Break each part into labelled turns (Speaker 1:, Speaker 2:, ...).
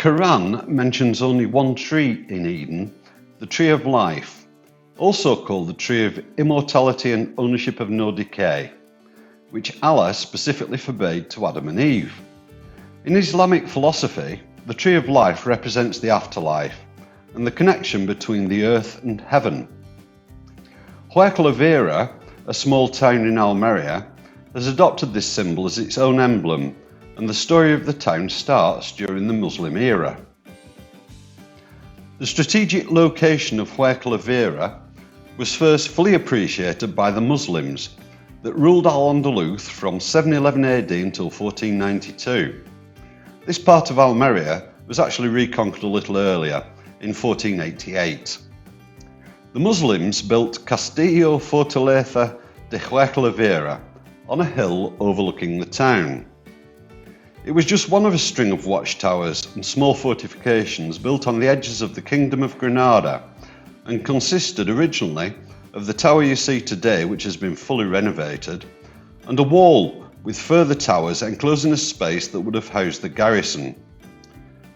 Speaker 1: Quran mentions only one tree in Eden, the tree of life, also called the tree of immortality and ownership of no decay, which Allah specifically forbade to Adam and Eve. In Islamic philosophy, the tree of life represents the afterlife and the connection between the earth and heaven. Huércal-Overa, a small town in Almería, has adopted this symbol as its own emblem, and the story of the town starts during the Muslim era. The strategic location of Huércal-Overa was first fully appreciated by the Muslims that ruled Al-Andalus from 711 AD until 1492. This part of Almería was actually reconquered a little earlier, in 1488. The Muslims built Castillo Fortaleza de Huércal-Overa on a hill overlooking the town. It was just one of a string of watchtowers and small fortifications built on the edges of the Kingdom of Granada, and consisted originally of the tower you see today, which has been fully renovated, and a wall with further towers enclosing a space that would have housed the garrison.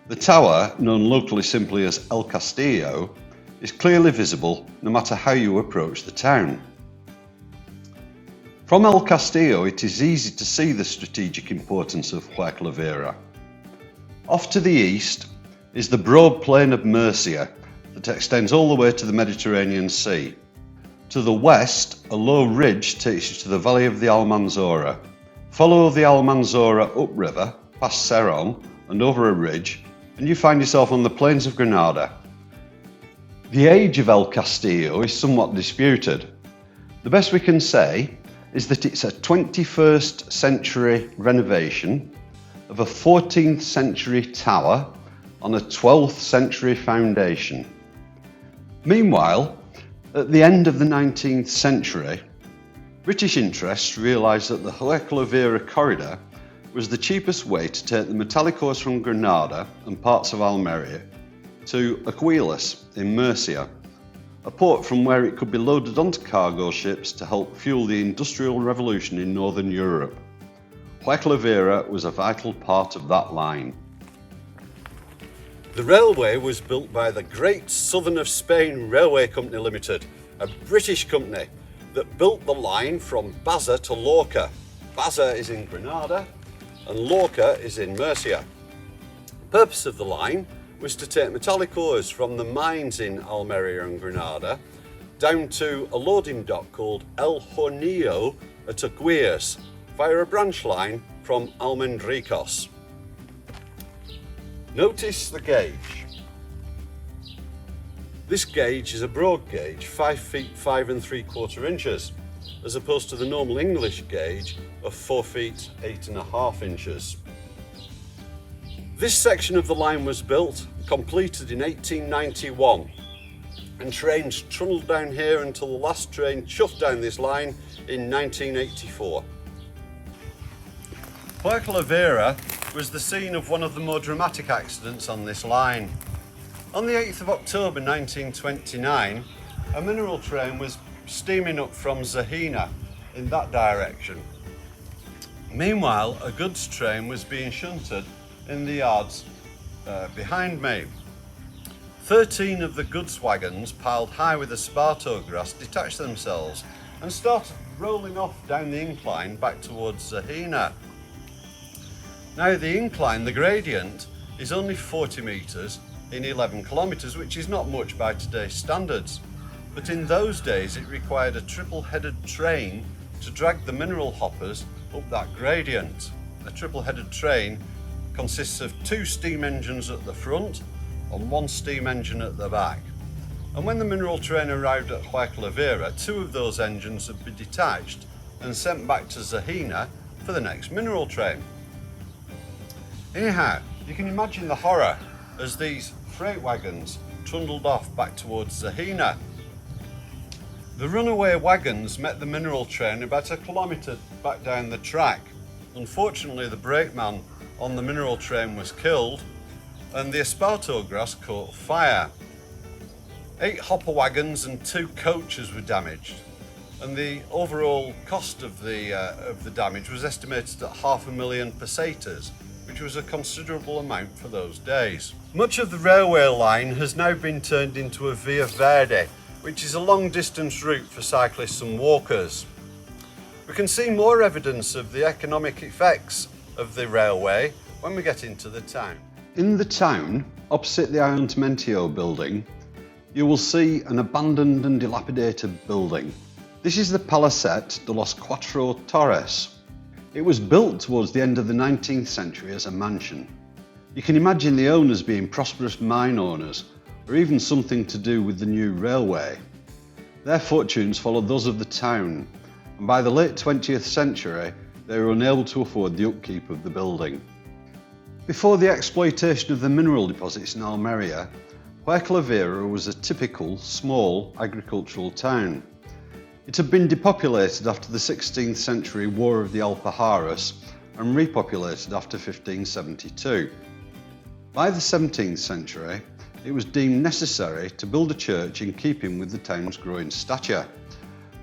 Speaker 1: The tower, known locally simply as El Castillo, is clearly visible no matter how you approach the town. From El Castillo, it is easy to see the strategic importance of Huércal-Overa. Off to the east is the broad plain of Murcia that extends all the way to the Mediterranean Sea. To the west, a low ridge takes you to the valley of the Almanzora. Follow the Almanzora upriver, past Serón and over a ridge, and you find yourself on the plains of Granada. The age of El Castillo is somewhat disputed. The best we can say is that it's a 21st century renovation of a 14th century tower on a 12th century foundation. Meanwhile, at the end of the 19th century, British interests realised that the Huércal-Overa corridor was the cheapest way to take the metallic ores from Granada and parts of Almería to Aquiles in Murcia, a port from where it could be loaded onto cargo ships to help fuel the Industrial Revolution in Northern Europe. Huércal-Overa was a vital part of that line.
Speaker 2: The railway was built by the Great Southern of Spain Railway Company Limited, a British company that built the line from Baza to Lorca. Baza is in Granada and Lorca is in Murcia. The purpose of the line was to take metallic ores from the mines in Almería and Granada down to a loading dock called El Hornillo at Aquiles via a branch line from Almendricos. Notice the gauge. This gauge is a broad gauge, 5 feet 5 3/4 inches, as opposed to the normal English gauge of 4 feet 8.5 inches. This section of the line was built, completed in 1891, and trains trundled down here until the last train chuffed down this line in 1984. Huércal-Overa was the scene of one of the more dramatic accidents on this line. On the 8th of October 1929, a mineral train was steaming up from Zahina in that direction. Meanwhile, a goods train was being shunted in the yards behind me. 13 of the goods wagons piled high with esparto grass detached themselves and started rolling off down the incline back towards Zahina. Now the incline, the gradient, is only 40 metres in 11 kilometres, which is not much by today's standards. But in those days it required a triple-headed train to drag the mineral hoppers up that gradient. A triple-headed train consists of 2 steam engines at the front and 1 steam engine at the back. And when the mineral train arrived at Huércal-Overa, 2 of those engines would be detached and sent back to Zahina for the next mineral train. Anyhow, you can imagine the horror as these freight wagons trundled off back towards Zahina. The runaway wagons met the mineral train about 1 kilometre back down the track. Unfortunately, the brakeman on the mineral train was killed and the esparto grass caught fire. 8 hopper wagons and 2 coaches were damaged, and the overall cost of the damage was estimated at 500,000 pesetas, which was a considerable amount for those days. Much of the railway line has now been turned into a Via Verde, which is a long distance route for cyclists and walkers. We can see more evidence of the economic effects of the railway when we get into the town.
Speaker 1: In the town, opposite the Ayuntamiento building, you will see an abandoned and dilapidated building. This is the Palacete de los Cuatro Torres. It was built towards the end of the 19th century as a mansion. You can imagine the owners being prosperous mine owners, or even something to do with the new railway. Their fortunes followed those of the town, and by the late 20th century, they were unable to afford the upkeep of the building. Before the exploitation of the mineral deposits in Almería, Huércal-Overa was a typical, small agricultural town. It had been depopulated after the 16th century War of the Alpujarras and repopulated after 1572. By the 17th century, it was deemed necessary to build a church in keeping with the town's growing stature.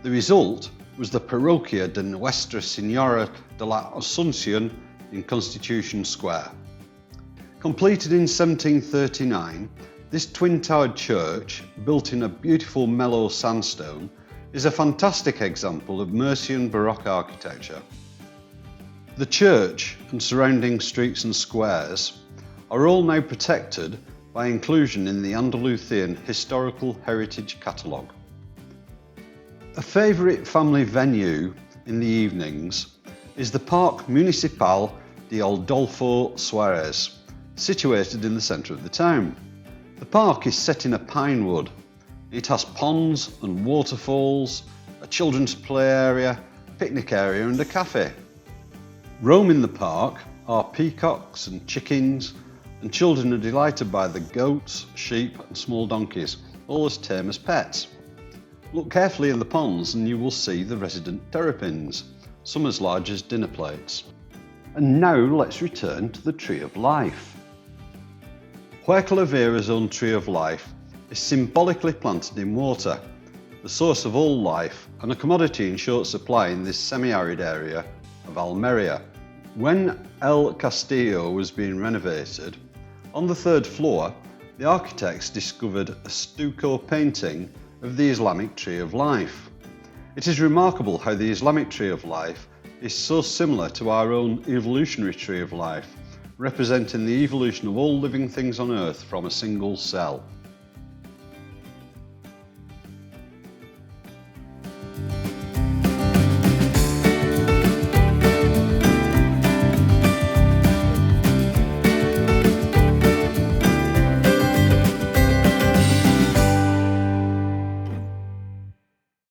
Speaker 1: The result was the Parroquia de Nuestra Señora de la Asunción in Constitution Square. Completed in 1739, this twin-towered church, built in a beautiful mellow sandstone, is a fantastic example of Murcian Baroque architecture. The church and surrounding streets and squares are all now protected by inclusion in the Andalusian Historical Heritage Catalogue. A favourite family venue in the evenings is the Park Municipal de Adolfo Suárez, situated in the centre of the town. The park is set in a pine wood. It has ponds and waterfalls, a children's play area, picnic area and a cafe. Roaming the park are peacocks and chickens, and children are delighted by the goats, sheep and small donkeys, all as tame as pets. Look carefully in the ponds and you will see the resident terrapins, some as large as dinner plates. And now let's return to the Tree of Life. Huércal-Overa's own Tree of Life is symbolically planted in water, the source of all life and a commodity in short supply in this semi-arid area of Almería. When El Castillo was being renovated, on the third floor, the architects discovered a stucco painting of the Islamic Tree of Life. It is remarkable how the Islamic Tree of Life is so similar to our own evolutionary Tree of Life, representing the evolution of all living things on Earth from a single cell.